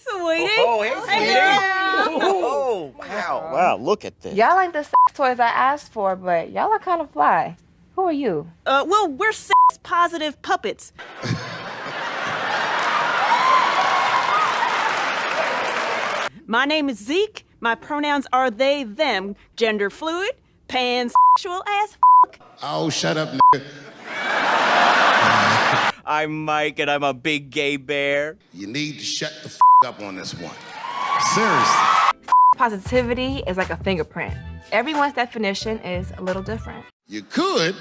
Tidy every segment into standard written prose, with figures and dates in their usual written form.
sweetie. Oh, hey, sweetie. Oh, wow. Wow, look at this. Y'all ain't the sex toys I asked for, but y'all are kind of fly. Who are you? Well, we're sex-positive puppets. My name is Zeke. My pronouns are they, them, gender fluid, pansexual as f***. Oh, shut up, nigga. I'm Mike, and I'm a big gay bear. You need to shut the up on this one. Seriously. Positivity is like a fingerprint. Everyone's definition is a little different. You could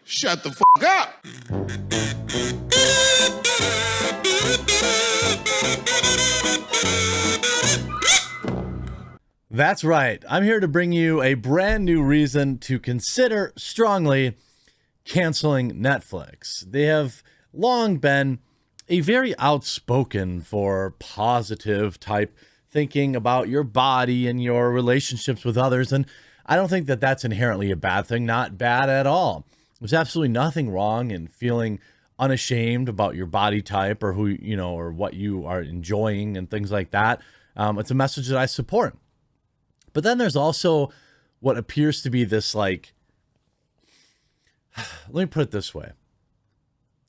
shut the up. That's right. I'm here to bring you a brand new reason to consider strongly canceling Netflix. They have long been a very outspoken for positive type thinking about your body and your relationships with others. And I don't think that that's inherently a bad thing, not bad at all. There's absolutely nothing wrong in feeling unashamed about your body type or who, you know, or what you are enjoying and things like that. It's a message that I support. But then there's also what appears to be this, like, let me put it this way.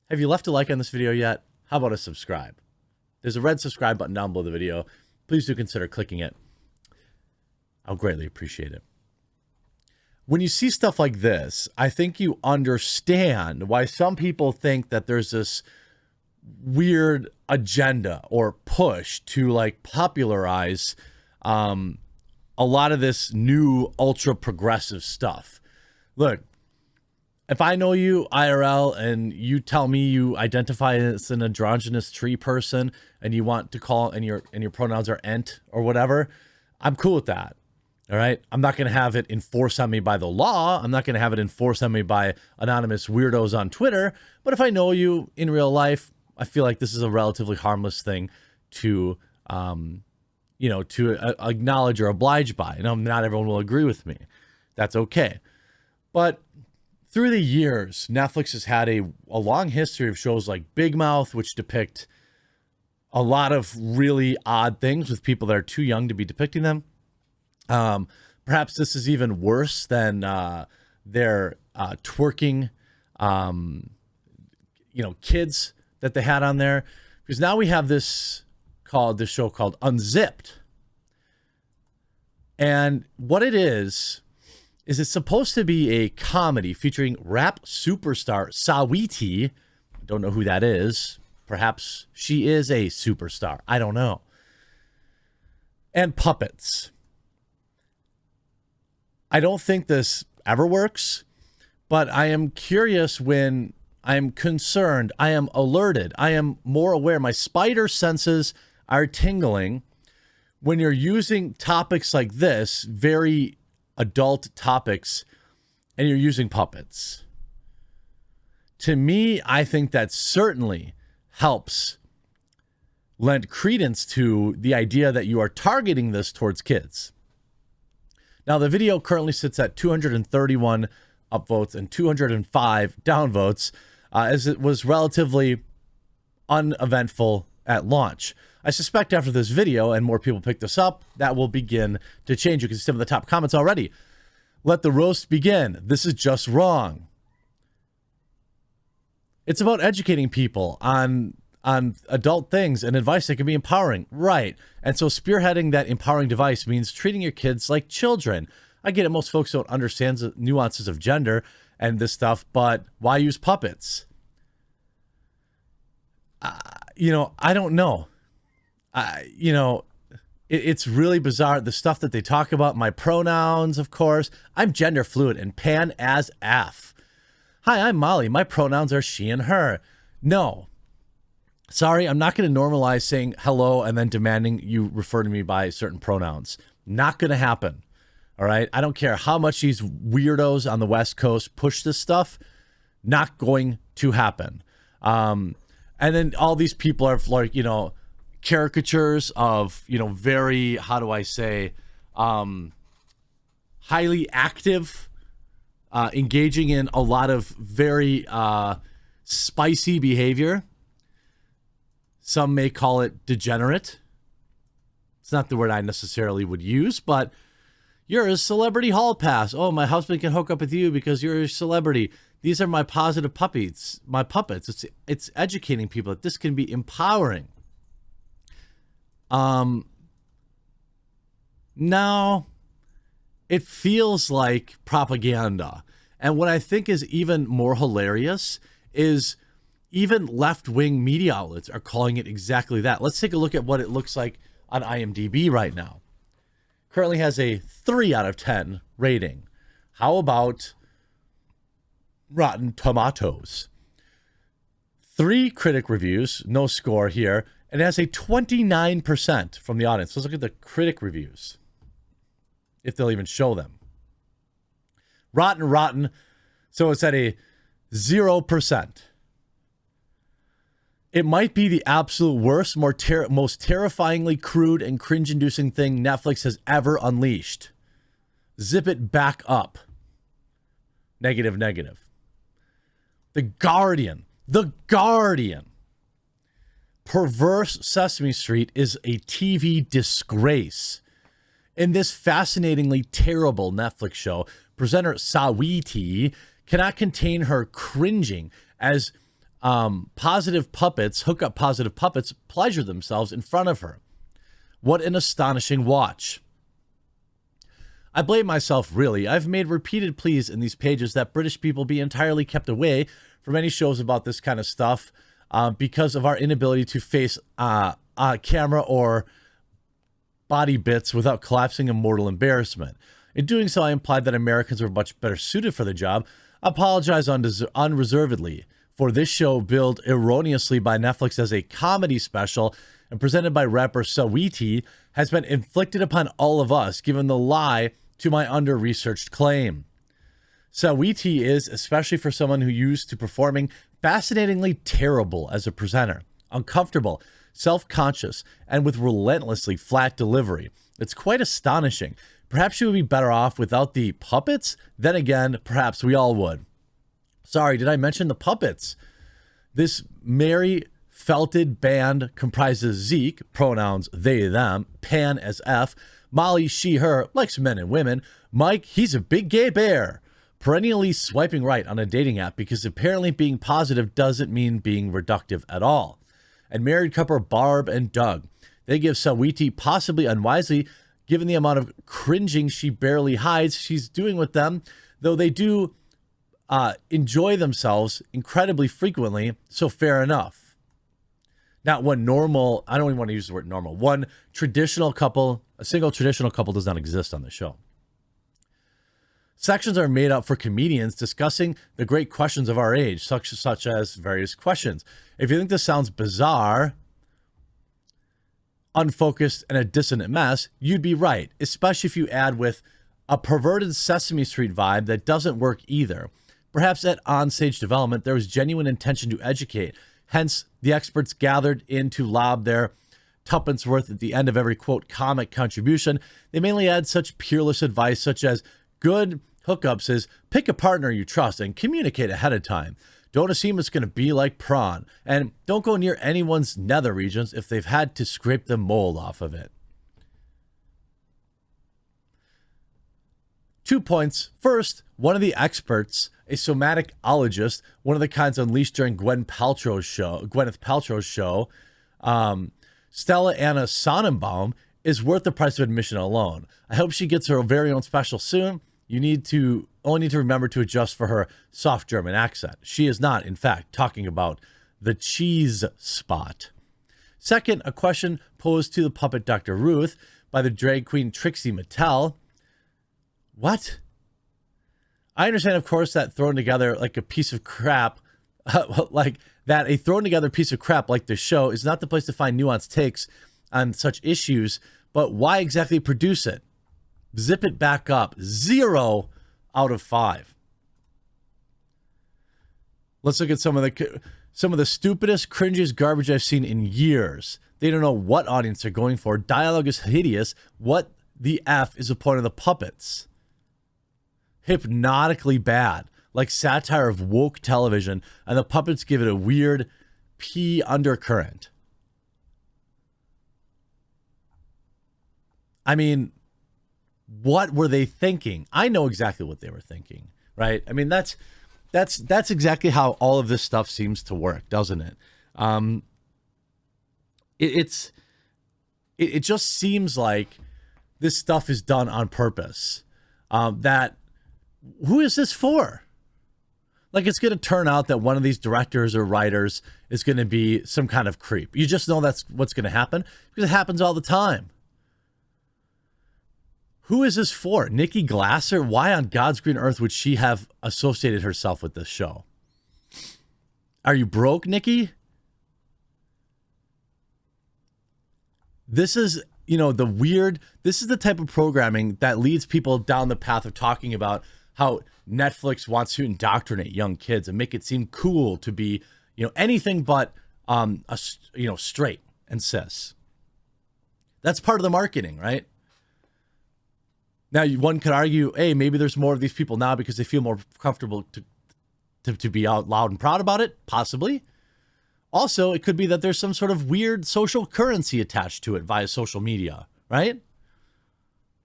Have you left a like on this video yet? How about a subscribe? There's a red subscribe button down below the video. Please do consider clicking it. I'll greatly appreciate it. When you see stuff like this, I think you understand why some people think that there's this weird agenda or push to like popularize a lot of this new ultra progressive stuff. Look, if I know you IRL and you tell me you identify as an androgynous tree person and you want to call and your pronouns are ent or whatever, I'm cool with that. All right. I'm not going to have it enforced on me by the law. I'm not going to have it enforced on me by anonymous weirdos on Twitter. But if I know you in real life, I feel like this is a relatively harmless thing to, acknowledge or oblige by. You know, not everyone will agree with me. That's okay. But through the years, Netflix has had a long history of shows like Big Mouth, which depict a lot of really odd things with people that are too young to be depicting them. Perhaps this is even worse than their twerking, kids that they had on there, because now we have this show called Unzipped, and what it is it's supposed to be a comedy featuring rap superstar Saweetie. I don't know who that is. Perhaps she is a superstar. I don't know. And puppets. I don't think this ever works, but I am curious when I'm concerned, I am alerted, I am more aware. My spider senses are tingling when you're using topics like this, very adult topics, and you're using puppets. To me, I think that certainly helps lend credence to the idea that you are targeting this towards kids. Now, the video currently sits at 231 upvotes and 205 downvotes, as it was relatively uneventful at launch. I suspect after this video and more people pick this up, that will begin to change. You can see some of the top comments already. Let the roast begin. This is just wrong. It's about educating people on adult things and advice that can be empowering. Right. And so spearheading that empowering device means treating your kids like children. I get it. Most folks don't understand the nuances of gender and this stuff, but why use puppets? I don't know. It's really bizarre. The stuff that they talk about, my pronouns, of course. I'm gender fluid and pan as F. Hi, I'm Molly. My pronouns are she and her. No. Sorry, I'm not going to normalize saying hello and then demanding you refer to me by certain pronouns. Not going to happen. All right? I don't care how much these weirdos on the West Coast push this stuff. Not going to happen. And then all these people are like, caricatures of, very, how do I say, highly active, engaging in a lot of very spicy behavior. Some may call it degenerate, It's not the word I necessarily would use, but you're a celebrity hall pass. Oh, my husband can hook up with you because you're a celebrity. These are my positive puppets. It's educating people that this can be empowering. Now it feels like propaganda. And what I think is even more hilarious is even left-wing media outlets are calling it exactly that. Let's take a look at what it looks like on IMDb right now. Currently has a 3 out of 10 rating. How about Rotten Tomatoes? 3 critic reviews, no score here, and it has a 29% from the audience. Let's look at the critic reviews, if they'll even show them. Rotten, so it's at a 0%. It might be the absolute worst, most terrifyingly crude and cringe-inducing thing Netflix has ever unleashed. Zip it back up. Negative. The Guardian. Perverse Sesame Street is a TV disgrace. In this fascinatingly terrible Netflix show, presenter Sawiti cannot contain her cringing as positive puppets, hookup positive puppets, pleasure themselves in front of her. What an astonishing watch. I blame myself, really. I've made repeated pleas in these pages that British people be entirely kept away from any shows about this kind of stuff because of our inability to face camera or body bits without collapsing in mortal embarrassment. In doing so, I implied that Americans were much better suited for the job. I apologize unreservedly for this show billed erroneously by Netflix as a comedy special and presented by rapper Sawiti has been inflicted upon all of us, given the lie to my under-researched claim. Sawiti is, especially for someone who used to performing, fascinatingly terrible as a presenter, uncomfortable, self-conscious, and with relentlessly flat delivery. It's quite astonishing. Perhaps she would be better off without the puppets? Then again, perhaps we all would. Sorry, did I mention the puppets? This merry felted band comprises Zeke, pronouns they, them, Pan as F, Molly, she, her, likes men and women, Mike, he's a big gay bear, perennially swiping right on a dating app because apparently being positive doesn't mean being reductive at all. And married couple Barb and Doug. They give Sawiti, possibly unwisely, given the amount of cringing she barely hides she's doing with them, though they do enjoy themselves incredibly frequently, so fair enough. Not one normal, I don't even want to use the word normal, one traditional couple, a single traditional couple does not exist on the show. Sections are made up for comedians discussing the great questions of our age, such as various questions. If you think this sounds bizarre, unfocused, and a dissonant mess, you'd be right, especially if you add with a perverted Sesame Street vibe that doesn't work either. Perhaps at on-stage development, there was genuine intention to educate. Hence, the experts gathered in to lob their tuppence worth at the end of every, quote, comic contribution. They mainly add such peerless advice such as good hookups is pick a partner you trust and communicate ahead of time. Don't assume it's going to be like prawn. And don't go near anyone's nether regions if they've had to scrape the mold off of it. 2 points. First, one of the experts, a somaticologist, one of the kinds unleashed during Gwyneth Paltrow's show, Stella Anna Sonnenbaum, is worth the price of admission alone. I hope she gets her very own special soon. You only need to remember to adjust for her soft German accent. She is not, in fact, talking about the cheese spot. Second, a question posed to the puppet Dr. Ruth by the drag queen Trixie Mattel. What? I understand, of course, that thrown together like a piece of crap, like a thrown together piece of crap like this show is not the place to find nuanced takes on such issues, but why exactly produce it? Zip it back up. 0 out of 5. Let's look at some of the stupidest, cringiest garbage I've seen in years. They don't know what audience they're going for. Dialogue is hideous. What the F is the point of the puppets? Hypnotically bad, like satire of woke television, and the puppets give it a weird pee undercurrent. I mean, what were they thinking? I know exactly what they were thinking, right? I mean, that's exactly how all of this stuff seems to work, doesn't it? It just seems like this stuff is done on purpose. Who is this for? Like, it's going to turn out that one of these directors or writers is going to be some kind of creep. You just know that's what's going to happen because it happens all the time. Who is this for? Nikki Glasser? Why on God's green earth would she have associated herself with this show? Are you broke, Nikki? This is, this is the type of programming that leads people down the path of talking about how Netflix wants to indoctrinate young kids and make it seem cool to be, anything but, straight and cis. That's part of the marketing, right? Now, one could argue, hey, maybe there's more of these people now because they feel more comfortable to be out loud and proud about it. Possibly. Also, it could be that there's some sort of weird social currency attached to it via social media, right?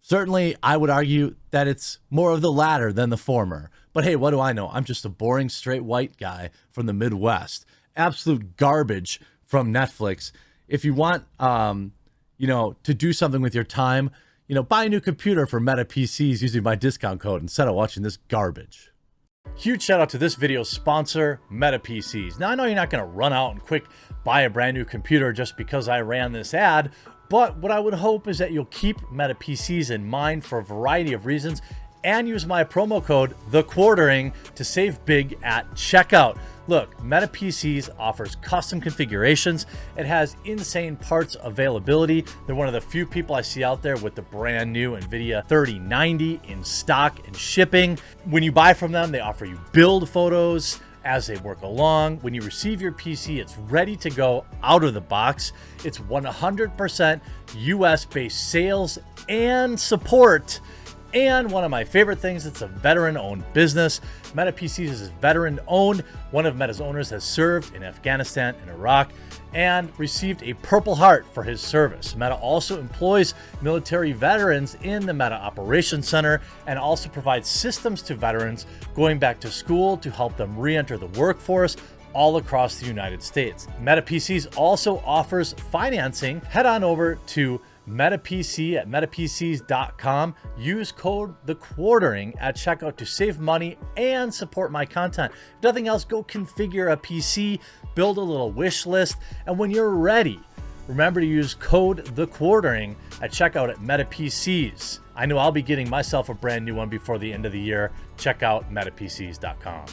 Certainly, I would argue that it's more of the latter than the former. But hey, what do I know? I'm just a boring, straight white guy from the Midwest. Absolute garbage from Netflix. If you want, to do something with your time, buy a new computer for Meta PCs using my discount code instead of watching this garbage. Huge shout out to this video's sponsor, Meta PCs. Now, I know you're not going to run out and quick buy a brand new computer just because I ran this ad, but what I would hope is that you'll keep Meta PCs in mind for a variety of reasons and use my promo code TheQuartering to save big at checkout. Look, Meta PCs offers custom configurations. It has insane parts availability. They're one of the few people I see out there with the brand new NVIDIA 3090 in stock and shipping. When you buy from them, they offer you build photos as they work along. When you receive your PC, it's ready to go out of the box. It's 100% US-based sales and support. And one of my favorite things, it's a veteran-owned business. Meta PCs is veteran-owned. One of Meta's owners has served in Afghanistan and Iraq and received a Purple Heart for his service. Meta also employs military veterans in the Meta Operations Center and also provides systems to veterans going back to school to help them re-enter the workforce all across the United States. Meta PCs also offers financing. Head on over to MetaPC at metapcs.com. Use code TheQuartering at checkout to save money and support my content. If nothing else, go configure a PC, build a little wish list, and when you're ready, remember to use code TheQuartering at checkout at MetaPCs. I know I'll be getting myself a brand new one before the end of the year. Check out metapcs.com.